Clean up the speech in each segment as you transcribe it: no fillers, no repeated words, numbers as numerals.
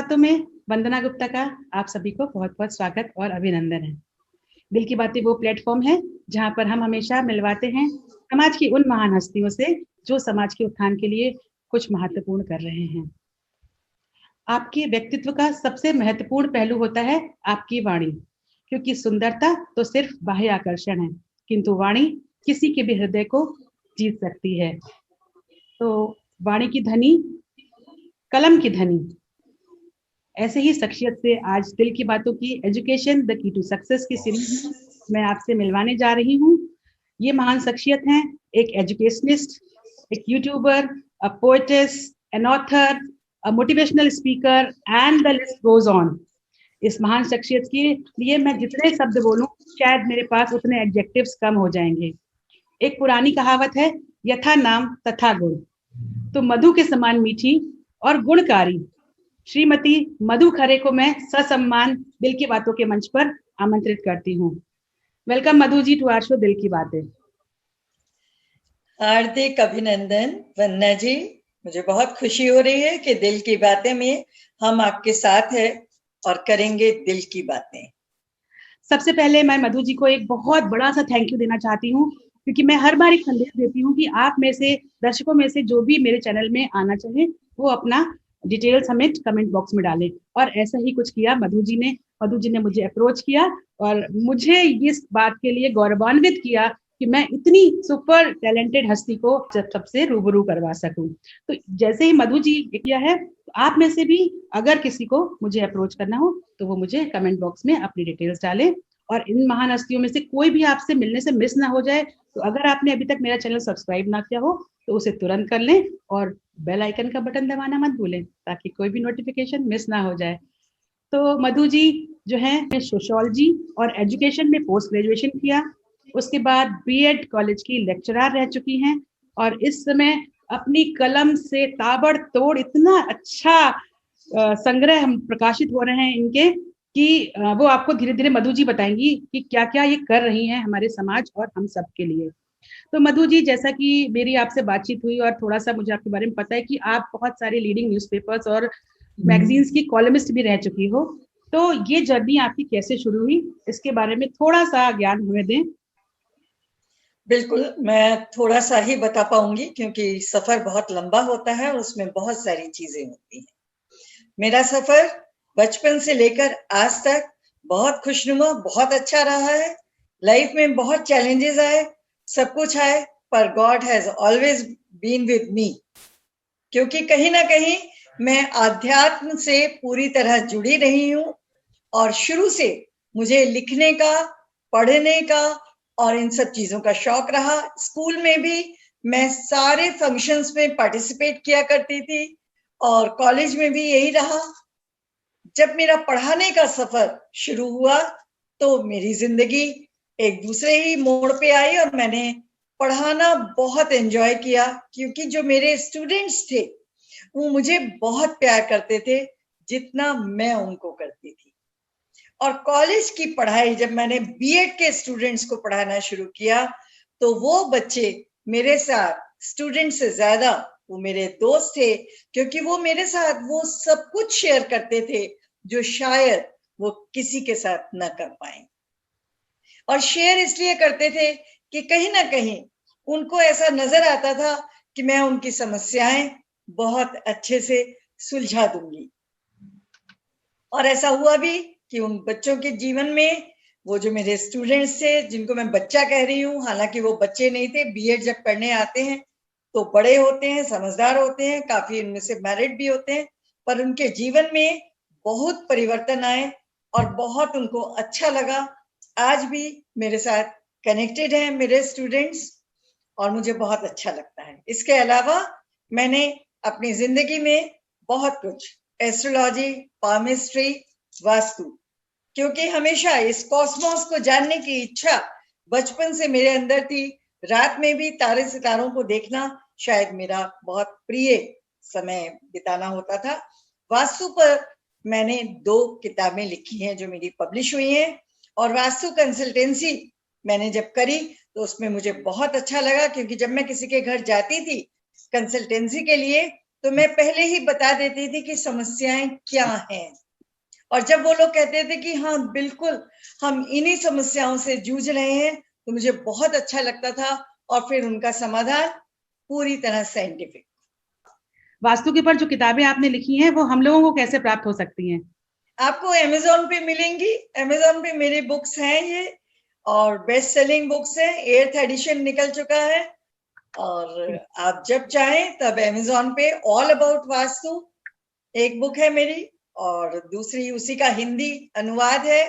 बातों में वंदना गुप्ता का आप सभी को बहुत-बहुत स्वागत और अभिनंदन है। दिल की बातें वो प्लेटफ़ॉर्म है, जहाँ पर हम हमेशा मिलवाते हैं समाज की उन महान हस्तियों से, जो समाज के उत्थान के लिए कुछ महत्वपूर्ण कर रहे हैं। आपके व्यक्तित्व का सबसे महत्वपूर्ण पहलू होता है आपकी वाणी, क्योंकि सुंदरता तो सिर्फ बाह्य आकर्षण है, किंतु वाणी किसी के भी हृदय को जीत सकती है। तो वाणी की धनी, कलम की धनी, ऐसे ही शख्सियत से आज दिल की बातों की education the key to success की सीरीज में मैं आपसे मिलवाने जा रही हूँ। ये महान शख्सियत हैं, एक एजुकेशनिस्ट, एक YouTuber, a poetess, an author, a motivational speaker and the list goes on. इस महान शख्सियत के लिए मैं जितने शब्द बोलूं शायद मेरे पास उतने एडजेक्टिव्स कम हो जाएंगे। एक पुरानी कहावत है, यथा नाम तथा गुण। तो मधु के समान मीठी और गुणकारी श्रीमती मधु खरे को मैं ससम्मान दिल की बातों के मंच पर आमंत्रित करती हूँ। Welcome Madhu ji to our show Dil Ki बातें। हार्दिक अभिनंदन वंदना जी, मुझे बहुत खुशी हो रही है कि दिल की बातें में हम आपके साथ है और करेंगे दिल की बातें। सबसे पहले मैं मधु जी को एक बहुत बड़ा सा थैंक यू देना चाहती हूँ, क्योंकि मैं हर बार एक संदेश देती हूँ कि आप में से दर्शकों में से जो भी मेरे चैनल में आना चाहे वो अपना डिटेल्स हमें कमेंट बॉक्स में डालें, और ऐसा ही कुछ किया मधु जी ने। मधु जी ने मुझे अप्रोच किया और मुझे इस बात के लिए गौरवान्वित किया कि मैं इतनी सुपर टैलेंटेड हस्ती को सबसे रूबरू करवा सकूं। तो जैसे ही मधु जी किया है, आप में से भी अगर किसी को मुझे अप्रोच करना हो तो वो मुझे कमेंट बॉक्स में अपनी डिटेल्स डालें, और इन महान हस्तियों में से कोई भी आपसे मिलने से मिस ना हो जाए, तो अगर आपने अभी तक मेरा चैनल सब्सक्राइब ना किया हो तो उसे तुरंत कर लें और बेल आइकन का बटन दबाना मत भूलें, ताकि कोई भी नोटिफिकेशन मिस ना हो जाए। तो मधु जी जो है सोशियोलॉजी और एजुकेशन में पोस्ट ग्रेजुएशन किया, उसके बाद बीएड कॉलेज की लेक्चरर रह चुकी हैं, और इस समय अपनी कलम से ताबड़तोड़ इतना अच्छा संग्रह हम प्रकाशित हो रहे हैं इनके कि वो आपको धीरे धीरे मधु जी बताएंगी कि क्या क्या ये कर रही हैं हमारे समाज और हम सब के लिए। तो मधु जी, जैसा कि मेरी आपसे बातचीत हुई और थोड़ा सा मुझे आपके बारे में पता है कि आप बहुत सारे लीडिंग न्यूज़पेपर्स और मैगजीन्स की कॉलमिस्ट भी रह चुकी हो, तो ये जर्नी आपकी कैसे शुरू हुई, इसके बारे में थोड़ा सा ज्ञान हमें दें। बिल्कुल, मैं थोड़ा सा ही बता पाऊंगी क्योंकि सफर बहुत लंबा होता है और उसमें बहुत सारी चीजें होती हैं। मेरा सफर बचपन से लेकर आज तक बहुत खुशनुमा, बहुत अच्छा रहा है। लाइफ में बहुत चैलेंजेस आए, सब कुछ आए, पर God has always been with me, क्योंकि कहीं ना कहीं मैं आध्यात्म से पूरी तरह जुड़ी रही हूँ और शुरू से मुझे लिखने का, पढ़ने का और इन सब चीजों का शौक रहा। स्कूल में भी मैं सारे फंक्शंस में पार्टिसिपेट किया करती थी और कॉलेज में भी यही रहा। जब मेरा पढ़ाने का सफर शुरू हुआ तो मेरी जिंदगी एक दूसरे ही मोड़ पे आई और मैंने पढ़ाना बहुत एंजॉय किया, क्योंकि जो मेरे स्टूडेंट्स थे वो मुझे बहुत प्यार करते थे जितना मैं उनको करती थी। और कॉलेज की पढ़ाई जब मैंने बीएड के स्टूडेंट्स को पढ़ाना शुरू किया तो वो बच्चे मेरे साथ स्टूडेंट से ज्यादा वो मेरे दोस्त थे, क्योंकि वो मेरे साथ वो सब कुछ शेयर करते थे जो शायद वो किसी के साथ न कर पाए। और शेयर इसलिए करते थे कि कहीं ना कहीं उनको ऐसा नजर आता था कि मैं उनकी समस्याएं बहुत अच्छे से सुलझा दूंगी। और ऐसा हुआ भी कि उन बच्चों के जीवन में वो जो मेरे स्टूडेंट्स थे, जिनको मैं बच्चा कह रही हूँ, हालांकि वो बच्चे नहीं थे, बीएड जब करने आते हैं तो बड़े होते हैं, समझदार होते हैं, काफी उनमें से मैरिड भी होते हैं, पर उनके जीवन में बहुत परिवर्तन आए और बहुत उनको अच्छा लगा। आज भी मेरे साथ कनेक्टेड हैं मेरे स्टूडेंट्स और मुझे बहुत अच्छा लगता है। इसके अलावा मैंने अपनी जिंदगी में बहुत कुछ, एस्ट्रोलॉजी, पामिस्ट्री, वास्तु, क्योंकि हमेशा इस कॉस्मोस को जानने की इच्छा बचपन से मेरे अंदर थी। रात में भी तारे सितारों को देखना शायद मेरा बहुत प्रिय समय बिताना होता था। वास्तु पर मैंने 2 किताबें लिखी हैं जो मेरी पब्लिश हुई हैं, और वास्तु कंसल्टेंसी मैंने जब करी तो उसमें मुझे बहुत अच्छा लगा, क्योंकि जब मैं किसी के घर जाती थी कंसल्टेंसी के लिए तो मैं पहले ही बता देती थी कि समस्याएं क्या हैं। और जब वो लोग कहते थे कि हाँ बिल्कुल हम इन्हीं समस्याओं से जूझ रहे हैं, तो मुझे बहुत अच्छा लगता था। और फिर उनका समाधान पूरी तरह साइंटिफिक। वास्तु के ऊपर जो किताबें आपने लिखी हैं वो हम लोगों को कैसे प्राप्त हो सकती हैं? आपको अमेज़न पे मिलेंगी। अमेज़न पे मेरी बुक्स हैं ये, और बेस्ट सेलिंग बुक्स हैं। 8th एडिशन निकल चुका है। और आप जब चाहें तब अमेज़न पे ऑल अबाउट वास्तु एक बुक है मेरी, और दूसरी उसी का हिंदी अनुवाद है।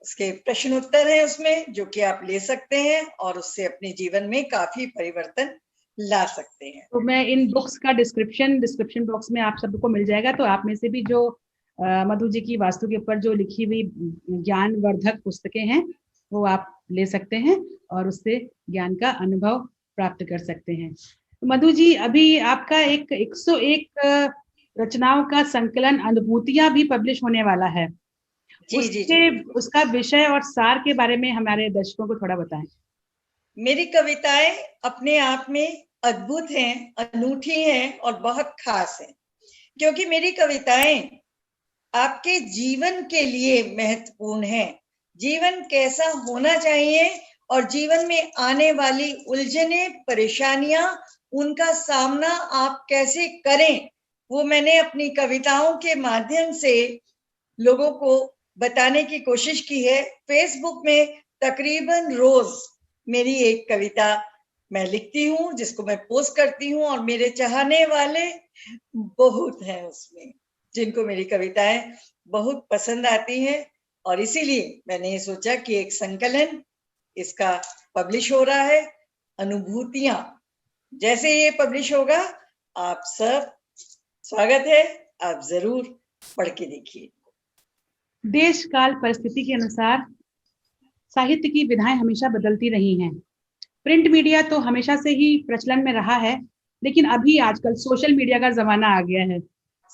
उसके प्रश्न उत्तर हैं उसमें, जो कि आप ले सकते हैं और उससे अपने जीवन में काफी परिवर्तन ला सकते हैं। तो मैं इन बुक्स का डिस्क्रिप्शन बॉक्स में आप सबको मिल जाएगा। तो आप में से भी जो मधु जी की वास्तु के ऊपर जो लिखी हुई ज्ञानवर्धक पुस्तकें हैं वो आप ले सकते हैं और उससे ज्ञान का अनुभव प्राप्त कर सकते हैं। तो मधु जी, अभी आपका एक 101 रचनाओं का संकलन अनुभूतियां भी पब्लिश होने वाला है। उसका विषय और सार के बारे में हमारे दर्शकों को थोड़ा बताएं। मेरी कविताएं अपने आप में अद्भुत हैं, अनूठी हैं और बहुत खास हैं, क्योंकि मेरी कविताएं आपके जीवन के लिए महत्वपूर्ण हैं। जीवन कैसा होना चाहिए और जीवन में आने वाली उलझने, परेशानियां, उनका सामना आप कैसे करें, वो मैंने अपनी कविताओं के माध्यम से लोगों को बताने की कोशिश की है। फेसबुक में तकरीबन रोज मेरी एक कविता मैं लिखती हूँ, जिसको मैं पोस्ट करती हूँ, और मेरे चाहने वाले बहुत हैं उसमें, जिनको मेरी कविताएं बहुत पसंद आती हैं। और इसीलिए मैंने ये सोचा कि एक संकलन इसका पब्लिश हो रहा है, अनुभूतियां। जैसे ये पब्लिश होगा, आप सब स्वागत है, आप जरूर पढ़ के देखिए। देश काल परिस्थिति के अनुसार साहित्य की विधाएं हमेशा बदलती रही हैं। प्रिंट मीडिया तो हमेशा से ही प्रचलन में रहा है, लेकिन अभी आजकल सोशल मीडिया का जमाना आ गया है।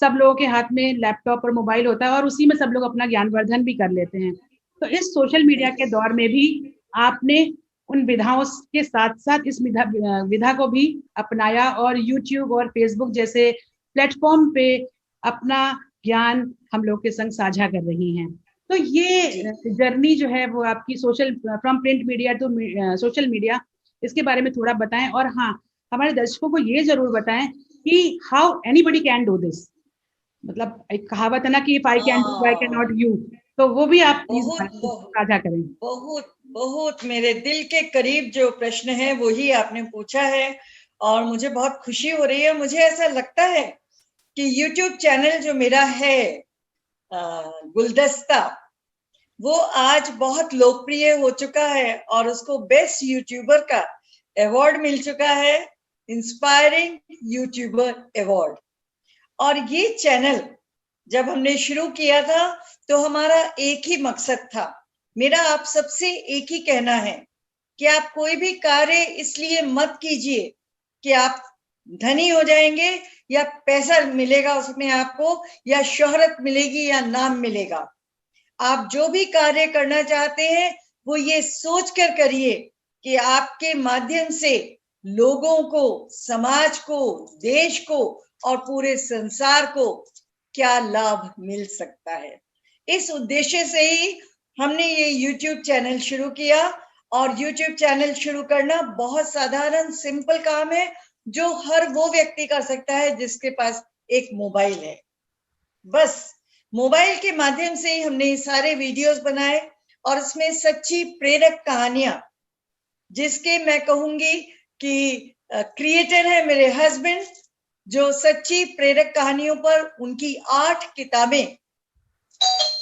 सब लोगों के हाथ में लैपटॉप और मोबाइल होता है और उसी में सब लोग अपना ज्ञानवर्धन भी कर लेते हैं। तो इस सोशल मीडिया के दौर में भी आपने उन विधाओं के साथ साथ इस विधा को भी अपनाया और यूट्यूब और फेसबुक जैसे प्लेटफॉर्म पे अपना ज्ञान हम लोग के संग साझा कर रही हैं। तो ये जर्नी जो है वो आपकी social from print media to social media, इसके बारे में थोड़ा बताएं। और हाँ, हमारे दर्शकों को ये जरूर बताएं कि how anybody can do this. मतलब एक कहावत है ना कि if I can do why can not you, तो वो भी आप साझा करें। बहुत बहुत मेरे दिल के करीब जो प्रश्न है वो ही आपने पूछा है, और मुझे बहुत खुशी हो रही है। मुझे ऐसा लगता है कि YouTube चैनल जो मेरा है गुलदस्ता, वो आज बहुत लोकप्रिय हो चुका है और उसको बेस्ट यूट्यूबर का अवार्ड मिल चुका है, इंस्पायरिंग यूट्यूबर अवार्ड। और ये चैनल जब हमने शुरू किया था तो हमारा एक ही मकसद था। मेरा आप सबसे एक ही कहना है कि आप कोई भी कार्य इसलिए मत कीजिए कि आप धनी हो जाएंगे या पैसा मिलेगा उसमें आपको, या शोहरत मिलेगी या नाम मिलेगा। आप जो भी कार्य करना चाहते हैं वो ये सोच कर करिए कि आपके माध्यम से लोगों को, समाज को, देश को और पूरे संसार को क्या लाभ मिल सकता है। इस उद्देश्य से ही हमने ये YouTube चैनल शुरू किया। और YouTube चैनल शुरू करना बहुत साधारण सिंपल काम है, जो हर वो व्यक्ति कर सकता है जिसके पास एक मोबाइल है। बस मोबाइल के माध्यम से ही हमने सारे वीडियोस बनाए, और इसमें सच्ची प्रेरक कहानियां, जिसके मैं कहूंगी कि क्रिएटर है मेरे हस्बैंड, जो सच्ची प्रेरक कहानियों पर उनकी 8 किताबें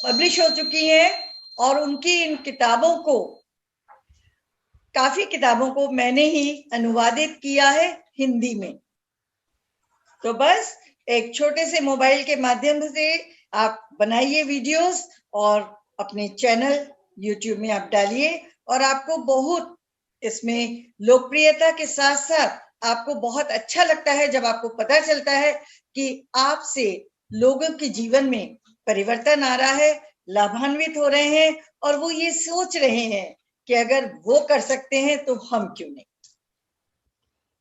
पब्लिश हो चुकी हैं। और उनकी इन किताबों को, काफी किताबों को मैंने ही अनुवादित किया है हिंदी में। तो बस एक छोटे से मोबाइल के माध्यम से आप बनाइए वीडियोस और अपने चैनल YouTube में आप डालिए, और आपको बहुत इसमें लोकप्रियता के साथ साथ आपको बहुत अच्छा लगता है जब आपको पता चलता है कि आपसे लोगों के जीवन में परिवर्तन आ रहा है, लाभान्वित हो रहे हैं, और वो ये सोच रहे हैं कि अगर वो कर सकते हैं तो हम क्यों नहीं।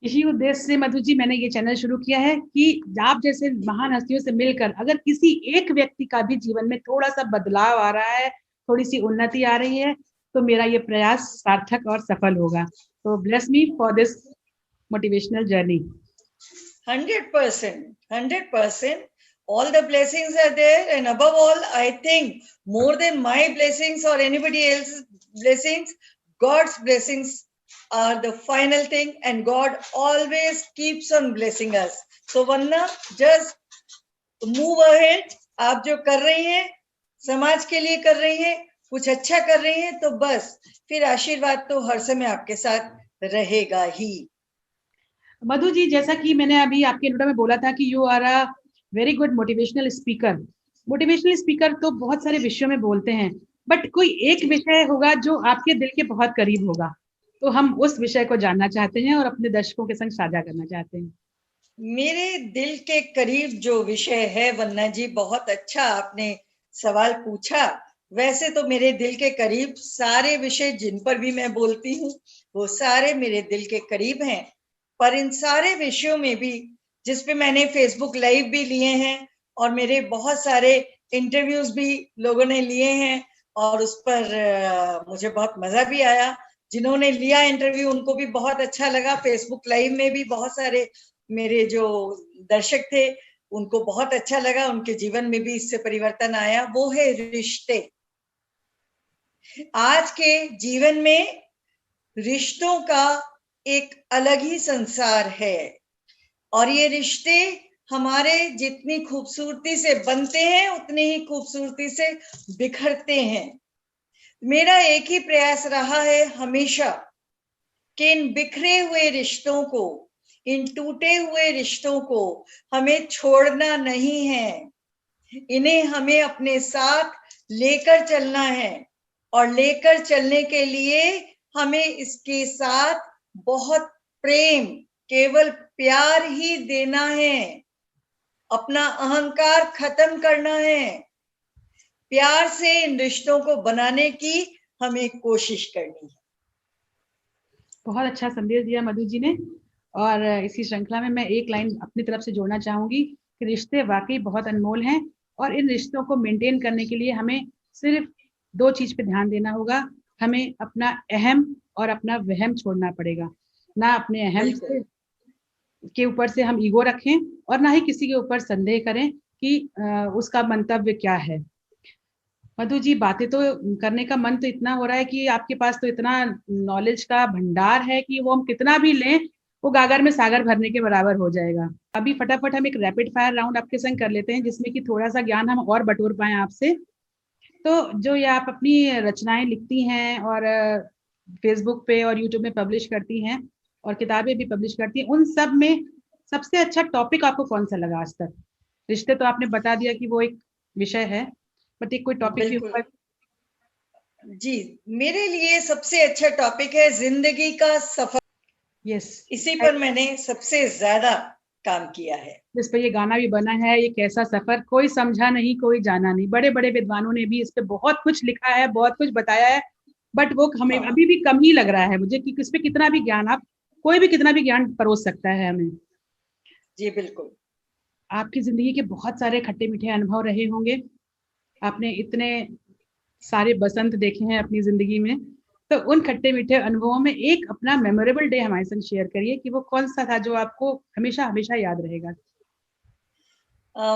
इसी उद्देश्य से मधु जी मैंने ये चैनल शुरू किया है कि आप जैसे महान हस्तियों से मिलकर अगर किसी एक व्यक्ति का भी जीवन में थोड़ा सा बदलाव आ रहा है, थोड़ी सी उन्नति आ रही है, तो मेरा ये प्रयास सार्थक और सफल होगा। तो bless me for this motivational journey. 100%, 100%. All the blessings are there, and above all, I think more than my blessings or anybody else's blessings, God's blessings are the final thing, and God always keeps on blessing us. So, Vanna, just move ahead. आप जो कर रही हैं, समाज के लिए कर रही हैं, कुछ अच्छा कर रही हैं, तो बस फिर आशीर्वाद तो हर समय आपके साथ रहेगा ही। मधु जी, जैसा कि मैंने अभी आपके इंट्रो में बोला था कि you are a very good motivational speaker. Motivational speaker तो बहुत सारे विषयों में बोलते हैं, बट कोई एक विषय होगा जो आपके दिल के बहुत करीब होगा, तो हम उस विषय को जानना चाहते हैं और अपने दर्शकों के संग साझा करना चाहते हैं। मेरे दिल के करीब जो विषय है, वन्ना जी, बहुत अच्छा आपने सवाल पूछा। वैसे तो मेरे दिल के करीब सारे विषय जिन पर भी मैं बोलती हूँ वो सारे मेरे दिल के करीब हैं, पर इन सारे विषयों में भी जिसपे मैंने फेसबुक लाइव भी लिए हैं और मेरे बहुत सारे इंटरव्यूज भी लोगों ने लिए हैं और उस पर मुझे बहुत मजा भी आया। जिन्होंने लिया इंटरव्यू उनको भी बहुत अच्छा लगा। फेसबुक लाइव में भी बहुत सारे मेरे जो दर्शक थे उनको बहुत अच्छा लगा, उनके जीवन में भी इससे परिवर्तन आया। वो है रिश्ते। आज के जीवन में रिश्तों का एक अलग ही संसार है और ये रिश्ते हमारे जितनी खूबसूरती से बनते हैं उतनी ही खूबसूरती से बिखरते हैं। मेरा एक ही प्रयास रहा है हमेशा कि इन बिखरे हुए रिश्तों को, इन टूटे हुए रिश्तों को हमें छोड़ना नहीं है, इन्हें हमें अपने साथ लेकर चलना है और लेकर चलने के लिए हमें इसके साथ बहुत प्रेम, केवल प्यार ही देना है। अपना अहंकार खत्म करना है, प्यार से इन रिश्तों को बनाने की हमें कोशिश करनी है। बहुत अच्छा संदेश दिया मधु जी ने। और इसी श्रृंखला में मैं एक लाइन अपनी तरफ से जोड़ना चाहूंगी कि रिश्ते वाकई बहुत अनमोल हैं और इन रिश्तों को मेंटेन करने के लिए हमें सिर्फ दो चीज पे ध्यान देना होगा। हमें अपना अहम और अपना वहम छोड़ना पड़ेगा। ना अपने अहम से के ऊपर से हम ईगो रखें और ना ही किसी के ऊपर संदेह करें कि उसका मंतव्य क्या है। मधु जी, बातें तो करने का मन तो इतना हो रहा है कि आपके पास तो इतना नॉलेज का भंडार है कि वो हम कितना भी लें वो गागर में सागर भरने के बराबर हो जाएगा। अभी फटाफट हम एक रैपिड फायर राउंड आपके संग कर लेते हैं जिसमें कि थोड़ा सा ज्ञान हम और बटोर पाए आपसे। तो जो ये आप अपनी रचनाएं लिखती हैं और फेसबुक पे और यूट्यूब में पब्लिश करती हैं और किताबें भी पब्लिश करती हैं, उन सब में सबसे अच्छा टॉपिक आपको कौन सा लगा आज तक? रिश्ते तो आपने बता दिया कि वो एक विषय है, बट एक कोई टॉपिक के ऊपर। जी, मेरे लिए सबसे अच्छा टॉपिक है जिंदगी का सफर। यस, इसी पर मैंने सबसे ज्यादा काम किया है। जिस पे ये गाना भी बना है, ये कैसा सफर, कोई समझा नहीं कोई जाना नहीं। बड़े बड़े विद्वानों ने भी इस पे बहुत कुछ लिखा है, बहुत कुछ बताया है, बट वो हमें अभी भी कम ही लग रहा है मुझे कि इस पे कितना भी ज्ञान आप कोई भी कितना भी ज्ञान परोस सकता है हमें। जी बिल्कुल। आपकी जिंदगी के बहुत सारे खट्टे मीठे अनुभव रहे होंगे। आपने इतने सारे बसंत देखे हैं अपनी जिंदगी में, तो उन खट्टे मीठे अनुभवों में एक अपना मेमोरेबल डे हमारे संग शेयर करिए कि वो कौन सा था जो आपको हमेशा हमेशा याद रहेगा।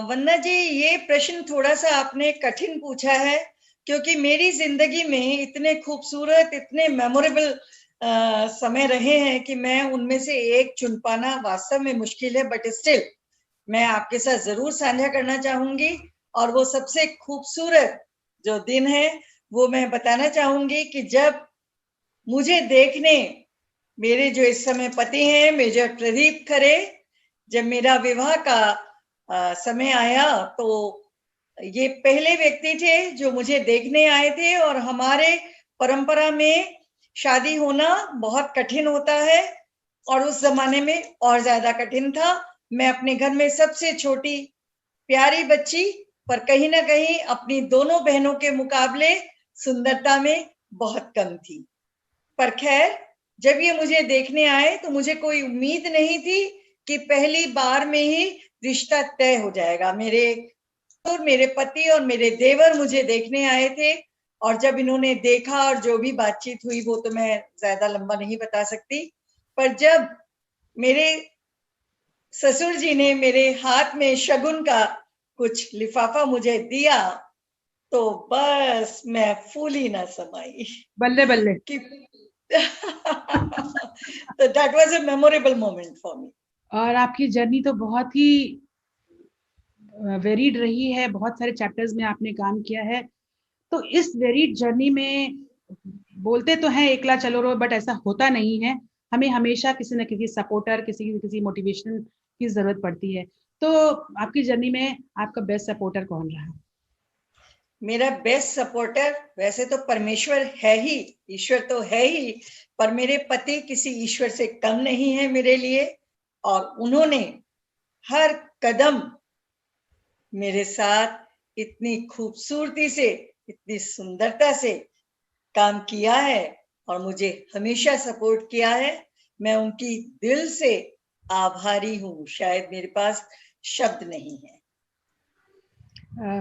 वन्ना जी, ये प्रश्न थोड़ा सा आपने कठिन पूछा है क्योंकि मेरी जिंदगी में इतने खूबसूरत, इतने मेमोरेबल समय रहे हैं कि मैं उनमें से एक चुन पाना वास्तव में मुश्किल है, बट स्टिल मैं आपके साथ जरूर साझा करना चाहूंगी। और वो सबसे खूबसूरत जो दिन है वो मैं बताना चाहूंगी कि जब मुझे देखने मेरे जो इस समय पति हैं मेजर प्रदीप खरे, जब मेरा विवाह का समय आया तो ये पहले व्यक्ति थे जो मुझे देखने आए थे। और हमारे परंपरा में शादी होना बहुत कठिन होता है और उस जमाने में और ज्यादा कठिन था। मैं अपने घर में सबसे छोटी प्यारी बच्ची, पर कहीं ना कहीं अपनी दोनों बहनों के मुकाबले सुंदरता में बहुत कम थी। पर खैर, जब ये मुझे देखने आए तो मुझे कोई उम्मीद नहीं थी कि पहली बार में ही रिश्ता तय हो जाएगा। मेरे पति और मेरे देवर मुझे देखने आए थे, और जब इन्होंने देखा और जो भी बातचीत हुई वो तो मैं ज्यादा लंबा नहीं बता सकती, पर जब मेरे ससुर जी ने मेरे हाथ में शगुन का कुछ लिफाफा मुझे दिया तो बस मैं फूली ना समाई। बल्ले बल्ले। तो that was a memorable moment for me. और आपकी जर्नी तो बहुत ही वेरिड रही है, बहुत सारे चैप्टर्स में आपने काम किया है। तो इस वेरिड जर्नी में बोलते तो हैं एकला चलो रो, बट ऐसा होता नहीं है। हमें हमेशा किसी न किसी सपोर्टर, किसी मोटिवेशन की जरूरत पड़ती है। तो आपकी जर्नी में आपका बेस्ट सपोर्टर कौन रहा? मेरा बेस्ट सपोर्टर वैसे तो परमेश्वर है ही, ईश्वर तो है ही, पर मेरे पति किसी ईश्वर से कम नहीं है मेरे लिए, और उन्होंने हर कदम मेरे साथ इतनी खूबसूरती से, इतनी सुंदरता से काम किया है और मुझे हमेशा सपोर्ट किया है। मैं उनकी दिल से आभारी हूँ, शायद मेरे पास शब्द नहीं है।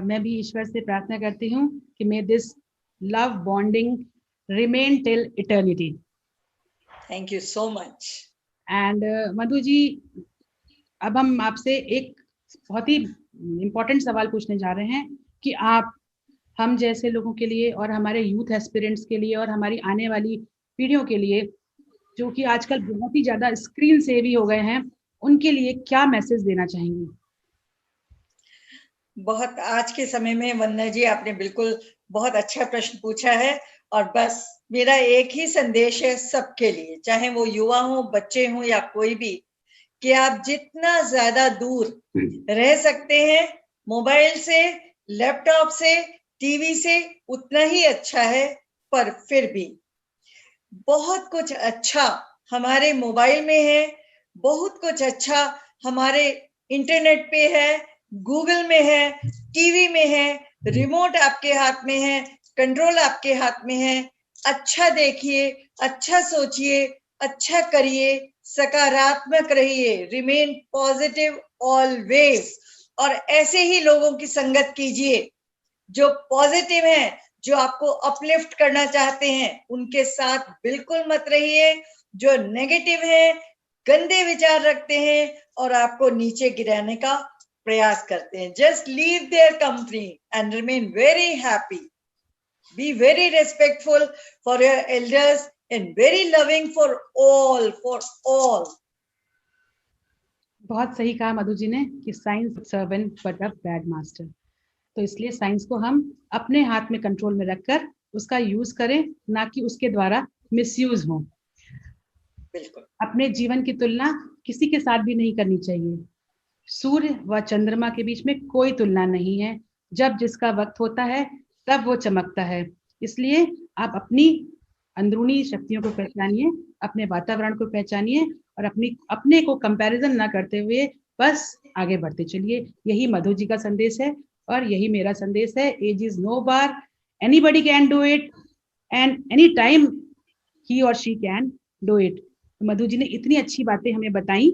मैं भी ईश्वर से प्रार्थना करती हूँ कि may this love bonding remain till eternity. Thank you so much. And Madhu ji, अब हम आपसे एक बहुत ही इम्पोर्टेंट सवाल पूछने जा रहे हैं कि आप हम जैसे लोगों के लिए और हमारे यूथ एस्पिरेंट्स के लिए और हमारी आने वाली पीढ़ियों के लिए, जो कि आजकल बहुत ही ज्यादा स्क्रीन सेवी हो गए हैं, उनके लिए क्या मैसेज देना चाहेंगे? बहुत आज के समय में वंदना जी आपने बिल्कुल बहुत अच्छा प्रश्न पूछा है, और बस मेरा एक ही संदेश है सबके लिए, चाहे वो युवा हो, बच्चे हो या कोई भी, कि आप जितना ज्यादा दूर रह सकते हैं मोबाइल से, लैपटॉप से, टीवी से, उतना ही अच्छा है। पर फिर भी बहुत कुछ अच्छा हमारे मोबाइल में है, बहुत कुछ अच्छा हमारे इंटरनेट पे है, गूगल में है, टीवी में है, रिमोट आपके हाथ में है, कंट्रोल आपके हाथ में है। अच्छा देखिए, अच्छा सोचिए, अच्छा करिए, सकारात्मक रहिए, रिमेन पॉजिटिव ऑलवेज, और ऐसे ही लोगों की संगत कीजिए जो पॉजिटिव हैं, जो आपको अपलिफ्ट करना चाहते हैं। उनके साथ बिल्कुल मत रहिए जो नेगेटिव हैं, गंदे विचार रखते हैं और आपको नीचे गिराने का प्रयास करते हैं। Just leave their company and remain very happy, be very respectful for your elders and very loving for all. बहुत सही कहा मधु जी ने कि science servant but a bad master. तो इसलिए साइंस को हम अपने हाथ में कंट्रोल में रखकर उसका यूज करें, ना कि उसके द्वारा मिसयूज हो। बिल्कुल। अपने जीवन की तुलना किसी के साथ भी नहीं करनी चाहिए। सूर्य व चंद्रमा के बीच में कोई तुलना नहीं है। जब जिसका वक्त होता है तब वो चमकता है। इसलिए आप अपनी अंदरूनी शक्तियों को पहचानिए, अपने वातावरण को पहचानिए और अपने को कंपैरिजन ना करते हुए बस आगे बढ़ते चलिए। यही मधु जी का संदेश है और यही मेरा संदेश है। Age is no bar, anybody can do it and any time he और she can do it. Madhu ji ने इतनी अच्छी बातें हमें बताई,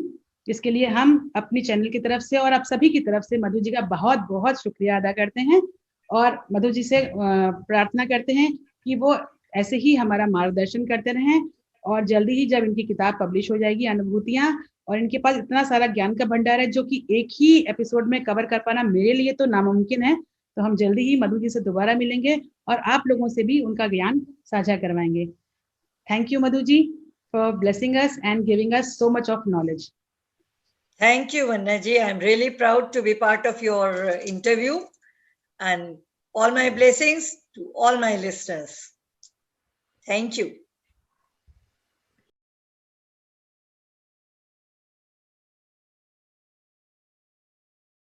इसके लिए हम अपनी चैनल की तरफ से और आप सभी की तरफ से मधु जी का बहुत बहुत शुक्रिया अदा करते हैं और मधु जी से प्रार्थना करते हैं कि वो ऐसे ही हमारा मार्गदर्शन करते रहें और जल्दी ही जब इनकी किताब पब्लिश हो जाएगी अनुभूतियां, और इनके पास इतना सारा ज्ञान का भंडार है जो कि एक ही एपिसोड में कवर कर पाना मेरे लिए तो नामुमकिन है, तो हम जल्दी ही मधु जी से दोबारा मिलेंगे और आप लोगों से भी उनका ज्ञान साझा करवाएंगे। Thank you Madhu ji for blessing us and giving us so much of knowledge. Thank you, Vanna ji. I'm really proud to be part of your interview, and all my blessings to all my listeners. Thank you.